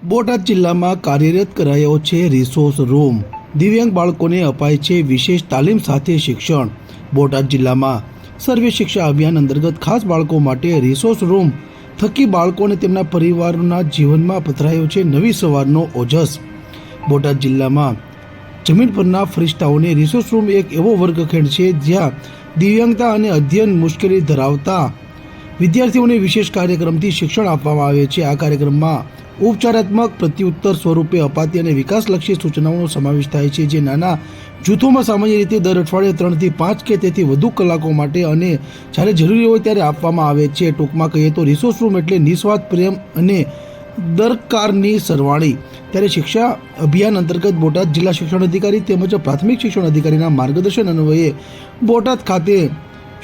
બોટાદ જિલ્લામાં કાર્યરત કરાયો છે રિસોર્સ રૂમ। દિવ્યાંગ બાળકોને અપાય છે વિશેષ તાલીમ સાથે શિક્ષણ। બોટાદ જિલ્લામાં સર્વે શિક્ષા અભિયાન અંતર્ગત ખાસ બાળકો માટે રિસોર્સ રૂમ થકી બાળકોને તેમના પરિવારના જીવનમાં પથરાયો છે નવી સવારનો ઓજસ। બોટાદ જિલ્લામાં જમીન પરના ફરિશ્તાઓને રિસોર્સ રૂમ એક એવો વર્ગખંડ છે જ્યાં દિવ્યાંગતા અને અધ્યયન મુશ્કેલી ધરાવતા વિદ્યાર્થીઓને વિશેષ કાર્યક્રમથી શિક્ષણ આપવામાં આવે છે। આ કાર્યક્રમમાં ઉપચારાત્મક પ્રત્યુત્તર સ્વરૂપે અપાતી અને વિકાસલક્ષી સૂચનાઓનો સમાવેશ થાય છે, જે નાના જૂથોમાં સામાન્ય રીતે દર અઠવાડિયે 3 થી 5 કે તેથી વધુ કલાકો માટે અને જ્યારે જરૂરી હોય ત્યારે આપવામાં આવે છે। ટૂંકમાં કહીએ તો રિસોર્સ રૂમ એટલે નિસ્વાર્થ પ્રેમ અને દરકારની સરવાણી। ત્યારે શિક્ષા અભિયાન અંતર્ગત બોટાદ જિલ્લા શિક્ષણ અધિકારી તેમજ પ્રાથમિક શિક્ષણ અધિકારીના માર્ગદર્શન અન્વયે બોટાદ ખાતે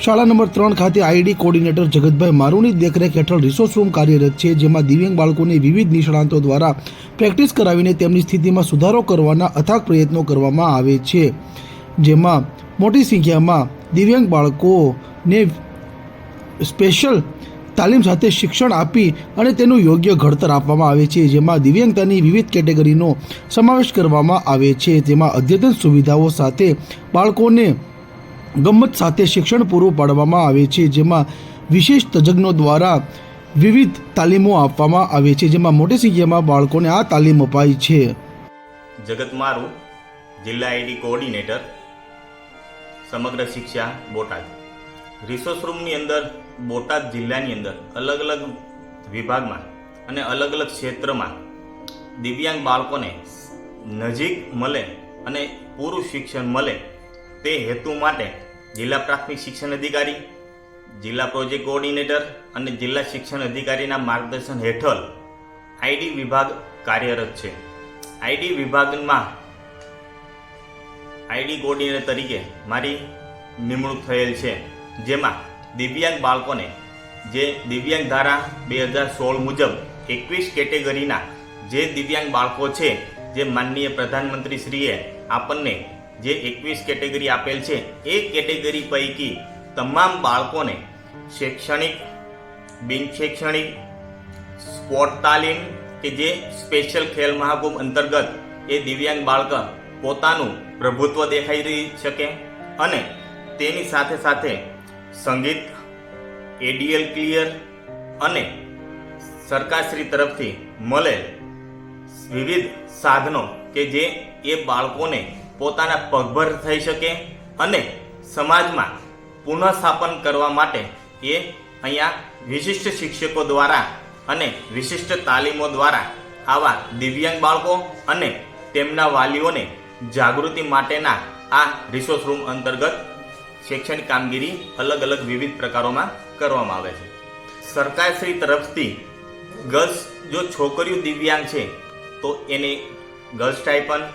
શાળા નંબર 3 ખાતે આઈડી કોર્ડિનેટર જગતભાઈ મારુની દેખરેખ હેઠળ રિસોર્સ રૂમ કાર્યરત છે, જેમાં દિવ્યાંગ બાળકોને વિવિધ નિષ્ણાતો દ્વારા પ્રેક્ટિસ કરાવીને તેમની સ્થિતિમાં સુધારો કરવાના અથાગ પ્રયત્નો કરવામાં આવે છે, જેમાં મોટી સંખ્યામાં દિવ્યાંગ બાળકોને સ્પેશિયલ તાલીમ સાથે શિક્ષણ આપી અને તેનું યોગ્ય ઘડતર આપવામાં આવે છે, જેમાં દિવ્યાંગતાની વિવિધ કેટેગરીનો સમાવેશ કરવામાં આવે છે। તેમાં અદ્યતન સુવિધાઓ સાથે બાળકોને ગમ્મત સાથે શિક્ષણ પૂરું પાડવામાં આવે છે, જેમાં વિશેષ તજજ્ઞો દ્વારા વિવિધ તાલીમો આપવામાં આવે છે, જેમાં મોટી સંખ્યામાં બાળકોને આ તાલીમ અપાય છે। જગત મારુ, જિલ્લા આઈડી કોઓર્ડિનેટર, સમગ્ર શિક્ષા બોટાદ। રિસોર્સ રૂમની અંદર બોટાદ જિલ્લાની અંદર અલગ અલગ વિભાગમાં અને અલગ અલગ ક્ષેત્રમાં દિવ્યાંગ બાળકોને નજીક મળે અને પૂરું શિક્ષણ મળે તે હેતુ માટે જિલ્લા પ્રાથમિક શિક્ષણ અધિકારી, જિલ્લા પ્રોજેક્ટ કોઓર્ડિનેટર અને જિલ્લા શિક્ષણ અધિકારીના માર્ગદર્શન હેઠળ આઈડી વિભાગ કાર્યરત છે। આઈડી વિભાગમાં આઈડી કોઓર્ડિનેટર તરીકે મારી નિમણૂક થયેલ છે, જેમાં દિવ્યાંગ બાળકોને જે દિવ્યાંગ ધારા 2016 મુજબ 21 કેટેગરીના જે દિવ્યાંગ બાળકો છે, જે માનનીય પ્રધાનમંત્રી શ્રીએ આપણને જે 21 કેટેગરી આપેલ છે, એ કેટેગરી પૈકી તમામ બાળકોને શૈક્ષણિક, બિન શૈક્ષણિક, સ્પોર્ટ તાલીમ કે જે સ્પેશિયલ ખેલ મહાકુંભ અંતર્ગત એ દિવ્યાંગ બાળક પોતાનું પ્રભુત્વ દેખાઈ શકે અને તેની સાથે સાથે સંગીત, એડીએલ ક્લિયર અને સરકારશ્રી તરફથી મળેલ વિવિધ સાધનો કે જે એ બાળકોને પોતાના પગભર થઈ શકે અને સમાજમાં પુનઃસ્થાપન કરવા માટે એ અહીંયા વિશિષ્ટ શિક્ષકો દ્વારા અને વિશિષ્ટ તાલીમો દ્વારા આવા દિવ્યાંગ બાળકો અને તેમના વાલીઓને જાગૃતિ માટેના આ રિસોર્સ રૂમ અંતર્ગત શૈક્ષણિક કામગીરી અલગ અલગ વિવિધ પ્રકારોમાં કરવામાં આવે છે। સરકારશ્રી તરફથી ગર્લ્સ જો છોકરીઓ દિવ્યાંગ છે તો એને ગર્લ્સ સ્ટાઇપન્ડ,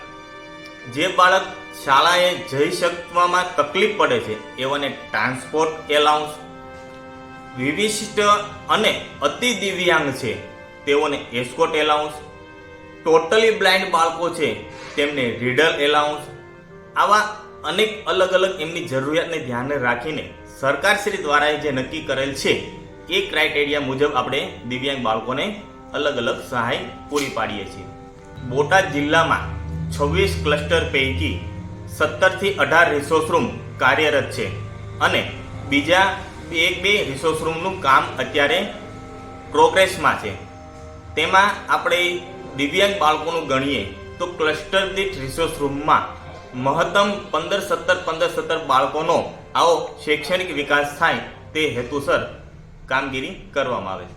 જે બાળક શાળાએ જઈ શકવામાં તકલીફ પડે છે એવાને ટ્રાન્સપોર્ટ એલાઉન્સ, વિશિષ્ટ અને અતિ દિવ્યાંગ છે તેઓને એસ્કોટ એલાઉન્સ, ટોટલી બ્લાઇન્ડ બાળકો છે તેમને રીડર એલાઉન્સ, આવા અનેક અલગ અલગ એમની જરૂરિયાતને ધ્યાને રાખીને સરકારશ્રી દ્વારા જે નક્કી કરેલ છે એ ક્રાઇટેરિયા મુજબ આપણે દિવ્યાંગ બાળકોને અલગ અલગ સહાય પૂરી પાડીએ છીએ। બોટાદ જિલ્લામાં 26 ક્લસ્ટર પૈકી 17 થી 18 રિસોર્સ રૂમ કાર્યરત છે અને બીજા 1-2 રિસોર્સ રૂમનું કામ અત્યારે પ્રોગ્રેસમાં છે। તેમાં આપણે દિવ્યાંગ બાળકોનું ગણીએ તો ક્લસ્ટર દીઠ રિસોર્સ રૂમમાં મહત્તમ 15-17 બાળકોનો આવો શૈક્ષણિક વિકાસ થાય તે હેતુસર કામગીરી કરવામાં આવે છે।